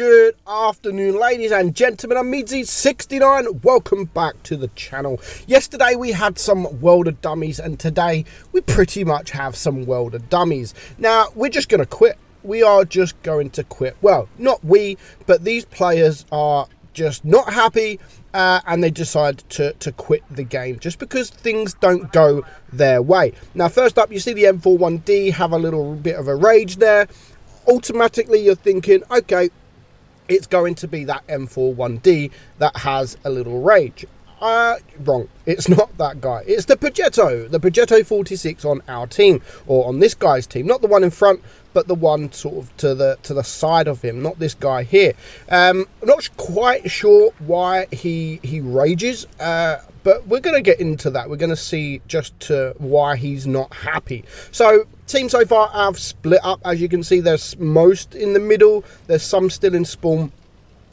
Good afternoon, ladies and gentlemen. I'm meadsyreplays. Welcome back to the channel. Yesterday we had some World of Dummies, and today we pretty much have some World of Dummies. Now, we're just going to quit. We are just going to quit. Well, not we, but these players are just not happy, and they decide to quit the game just because things don't go their way. Now, first up, you see the M41D have a little bit of a rage there. Automatically, you're thinking, okay, it's going to be that M41D that has a little rage. Wrong. It's not that guy. It's the Progetto 46 on our team, or on this guy's team. Not the one in front, but the one sort of to the side of him. Not this guy here. I'm not quite sure why he rages, but we're going to get into that. We're going to see just why he's not happy. So, team so far have split up. As you can see, there's most in the middle. There's some still in spawn.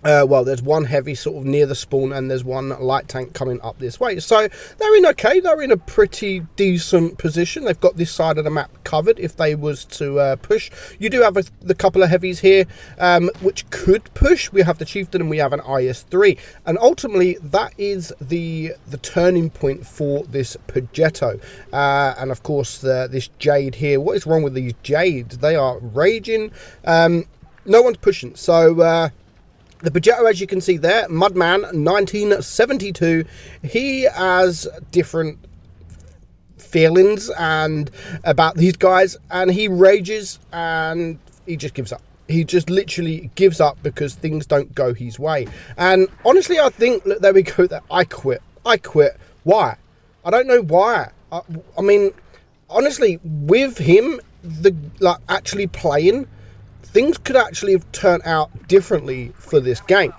Well, there's one heavy sort of near the spawn, and there's one light tank coming up this way. So they're in okay. They're in a pretty decent position. They've got this side of the map covered if they was to push. You do have the couple of heavies here, which could push. We have the Chieftain and we have an IS-3. And ultimately, that is the turning point for this Progetto. And of course, this Jade here. What is wrong with these Jades? They are raging. No one's pushing. So the Progetto, as you can see there, Mudman 1972, he has different feelings and about these guys, and he rages and he just gives up. He just literally gives up because things don't go his way. And honestly, I think, look, there we go, that I quit. Why? I don't know why. I mean, honestly, with him, actually playing, things could actually have turned out differently for this game.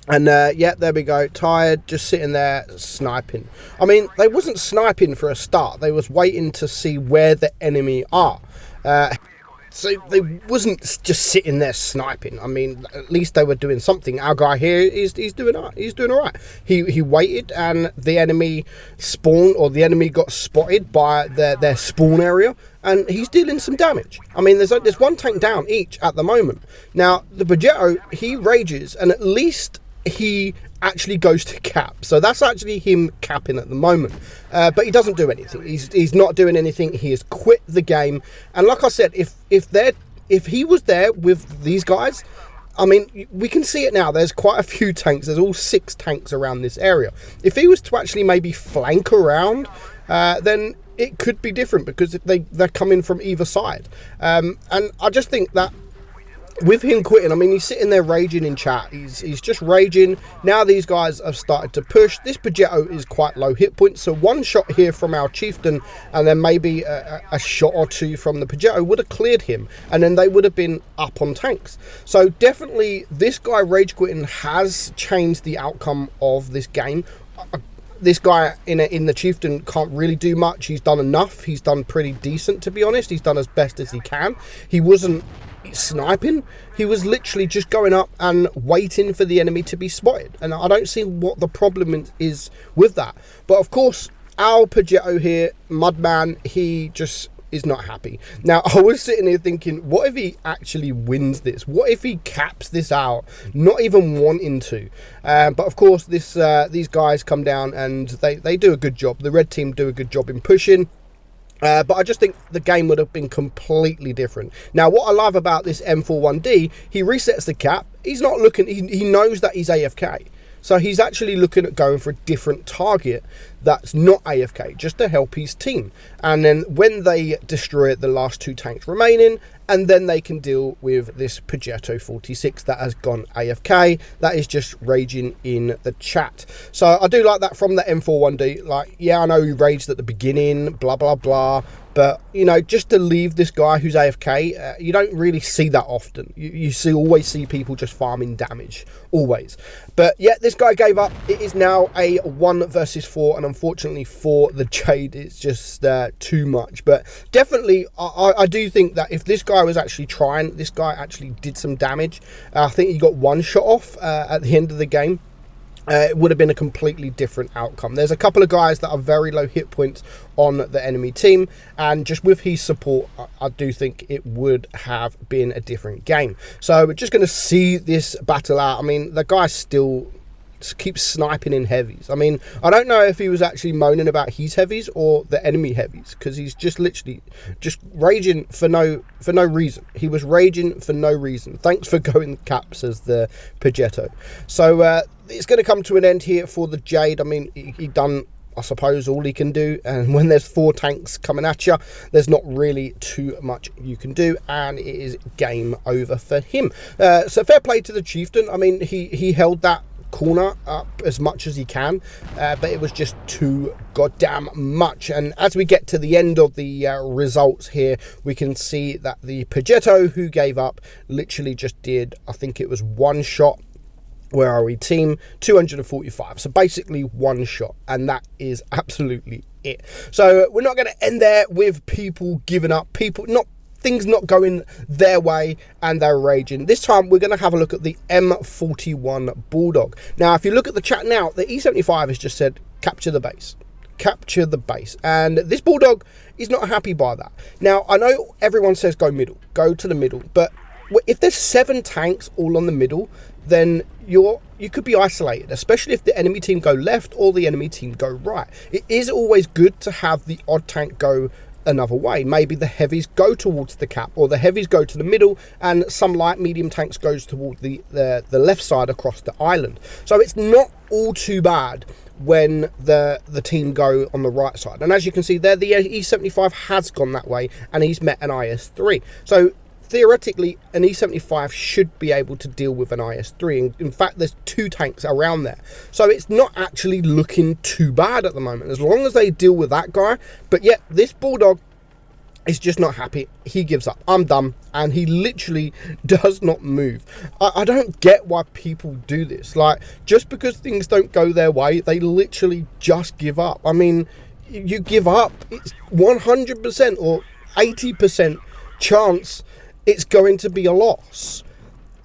And yeah, there we go. Tired, just sitting there sniping. I mean, they wasn't sniping for a start. They was waiting to see where the enemy are. So they wasn't just sitting there sniping. I mean, at least they were doing something. Our guy here he's doing all right. He waited, and the enemy spawned, or the enemy got spotted by their spawn area, and he's dealing some damage. I mean, there's one tank down each at the moment. Now, the Progetto, he rages, and at least he actually goes to cap. So that's actually him capping at the moment. But he doesn't do anything. He's not doing anything. He has quit the game. And like I said, if he was there with these guys, I mean, we can see it now. There's quite a few tanks. There's all 6 tanks around this area. If he was to actually maybe flank around, then it could be different, because they're coming from either side. And I just think that with him quitting, I mean, he's sitting there raging in chat. He's just raging. Now these guys have started to push. This Progetto is quite low hit points, so one shot here from our Chieftain, and then maybe a shot or two from the Progetto would have cleared him, and then they would have been up on tanks. So definitely, this guy rage quitting has changed the outcome of this game. This guy in the Chieftain can't really do much. He's done enough. He's done pretty decent, to be honest. He's done as best as he can. He wasn't sniping. He was literally just going up and waiting for the enemy to be spotted. And I don't see what the problem is with that. But of course, our Progetto here, Mudman, he just is not happy. Now, I was sitting here thinking, what if he actually wins this? What if he caps this out, not even wanting to? But of course, these guys come down and they do a good job. The red team do a good job in pushing. But I just think the game would have been completely different. Now, what I love about this M41D, he resets the cap. He's not looking, he knows that he's AFK. So he's actually looking at going for a different target that's not AFK, just to help his team. And then when they destroy the last 2 tanks remaining, and then they can deal with this Progetto 46 that has gone AFK, that is just raging in the chat. So I do like that from the M41D. Like, yeah, I know he raged at the beginning, blah, blah, blah. But, you know, just to leave this guy who's AFK, you don't really see that often. You always see people just farming damage, always. But, yeah, this guy gave up. It is now a 1 versus 4, and unfortunately for the Jade, it's just too much. But definitely, I do think that if this guy was actually trying, this guy actually did some damage. I think he got 1 shot off at the end of the game. it would have been a completely different outcome. There's a couple of guys that are very low hit points on the enemy team, and just with his support, I do think it would have been a different game. So we're just going to see this battle out. I mean, the guy still keeps sniping in heavies. I mean, I don't know if he was actually moaning about his heavies or the enemy heavies, because he's just literally just raging for no reason. He was raging for no reason. Thanks for going caps, as the Pagetto. So it's going to come to an end here for the Jade. I mean, he done, I suppose, all he can do, and when there's 4 tanks coming at you, there's not really too much you can do, and it is game over for him. So fair play to the Chieftain. I mean, he held that corner up as much as he can, but it was just too goddamn much. And as we get to the end of the results here, we can see that the Pagetto, who gave up, literally just did, I think it was 1 shot. Where are we? Team 245. So basically 1 shot, and that is absolutely it. So we're not going to end there with people giving up, things not going their way, and they're raging. This time we're going to have a look at the M41 Bulldog. Now, if you look at the chat now, the E75 has just said capture the base. Capture the base, and this Bulldog is not happy by that. Now, I know everyone says go middle, go to the middle, but if there's 7 tanks all on the middle, then you could be isolated, especially if the enemy team go left or the enemy team go right. It is always good to have the odd tank go another way. Maybe the heavies go towards the cap, or the heavies go to the middle, and some light medium tanks goes towards the left side across the island. So it's not all too bad when the team go on the right side. And as you can see there, the E75 has gone that way, and he's met an IS-3. So theoretically, an E75 should be able to deal with an IS-3. And in fact, there's 2 tanks around there. So it's not actually looking too bad at the moment, as long as they deal with that guy. But yet, this Bulldog is just not happy. He gives up. I'm done. And he literally does not move. I don't get why people do this. Like, just because things don't go their way, they literally just give up. I mean, you give up. It's 100% or 80% chance it's going to be a loss.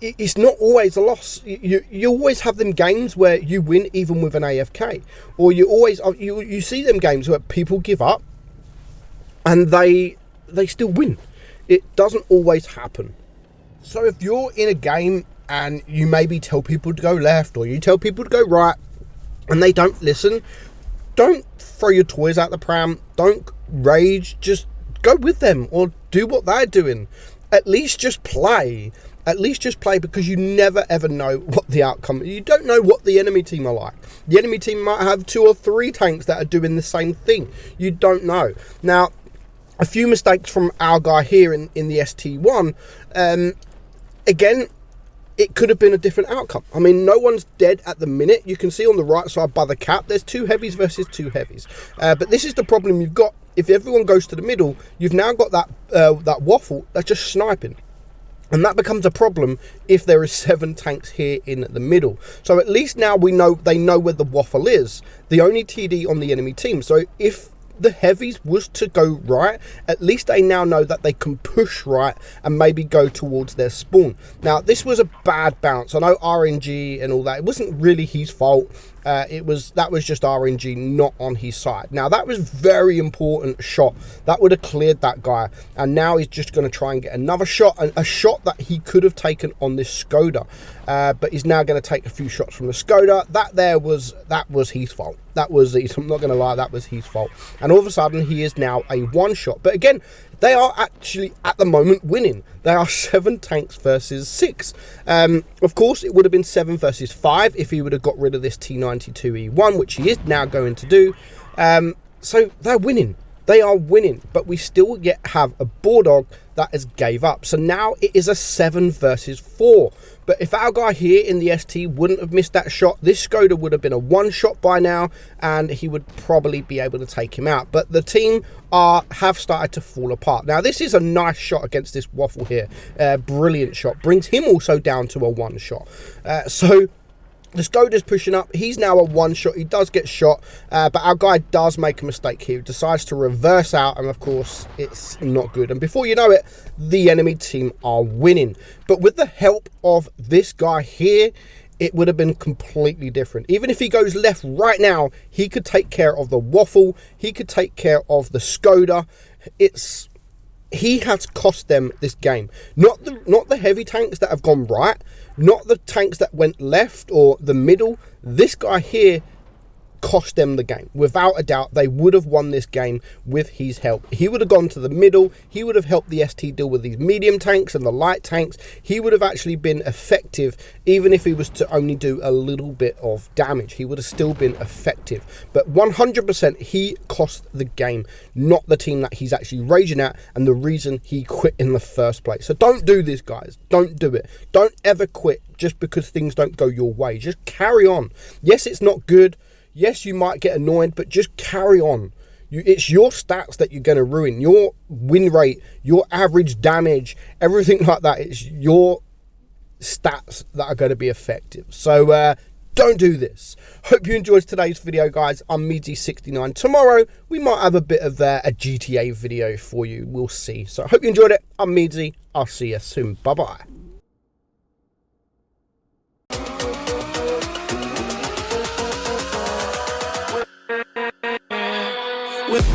It's not always a loss. You always have them games where you win even with an AFK, or you see them games where people give up and they still win. It doesn't always happen. So if you're in a game and you maybe tell people to go left, or you tell people to go right, and they don't listen, don't throw your toys out the pram. Don't rage. Just go with them, or do what they're doing. At least just play. At least just play, because you never ever know what the outcome is. You don't know what the enemy team are like. The enemy team might have 2 or 3 tanks that are doing the same thing. You don't know. Now, a few mistakes from our guy here in the ST1. Again, it could have been a different outcome. I mean, no one's dead at the minute. You can see on the right side by the cap, there's 2 heavies versus 2 heavies. But this is the problem you've got. If everyone goes to the middle, you've now got that waffle that's just sniping. And that becomes a problem if there is 7 tanks here in the middle. So at least now they know where the waffle is. The only TD on the enemy team. So if the heavies was to go right, at least they now know that they can push right and maybe go towards their spawn. Now, this was a bad bounce. I know RNG and all that. It wasn't really his fault. That was just RNG not on his side. Now, that was very important shot. That would have cleared that guy. And now he's just going to try and get another shot, a shot that he could have taken on this Skoda. But he's now going to take a few shots from the Skoda. That was his fault. I'm not going to lie, that was his fault. And all of a sudden, he is now a 1-shot. But again, they are actually, at the moment, winning. They are 7 tanks versus 6. Of course, it would have been 7 versus 5 if he would have got rid of this T92E1, which he is now going to do. So they're winning. They are winning. But we still yet have a Bulldog that has gave up. So now it is a 7 versus 4. But if our guy here in the ST wouldn't have missed that shot, this Skoda would have been a 1-shot by now, and he would probably be able to take him out. But the team have started to fall apart. Now, this is a nice shot against this waffle here. Brilliant shot. Brings him also down to a 1-shot. So the Skoda's pushing up. He's now a 1-shot. He does get shot, but our guy does make a mistake here. He decides to reverse out, and of course, it's not good. And before you know it, the enemy team are winning. But with the help of this guy here, it would have been completely different. Even if he goes left right now, he could take care of the waffle, he could take care of the Skoda. He has cost them this game. Not the heavy tanks that have gone right, not the tanks that went left or the middle. This guy here cost them the game. Without a doubt, they would have won this game with his help. He would have gone to the middle. He would have helped the ST deal with these medium tanks and the light tanks. He would have actually been effective, even if he was to only do a little bit of damage. He would have still been effective. But 100% he cost the game, not the team that he's actually raging at and the reason he quit in the first place. So don't do this, guys. Don't do it. Don't ever quit just because things don't go your way. Just carry on. Yes, it's not good. Yes, you might get annoyed, but just carry on. It's your stats that you're going to ruin. Your win rate, your average damage, everything like that. It's your stats that are going to be effective. So don't do this. Hope you enjoyed today's video, guys. I'm meadsy69. Tomorrow, we might have a bit of a GTA video for you. We'll see. So I hope you enjoyed it. I'm Meadsy. I'll see you soon. Bye-bye. With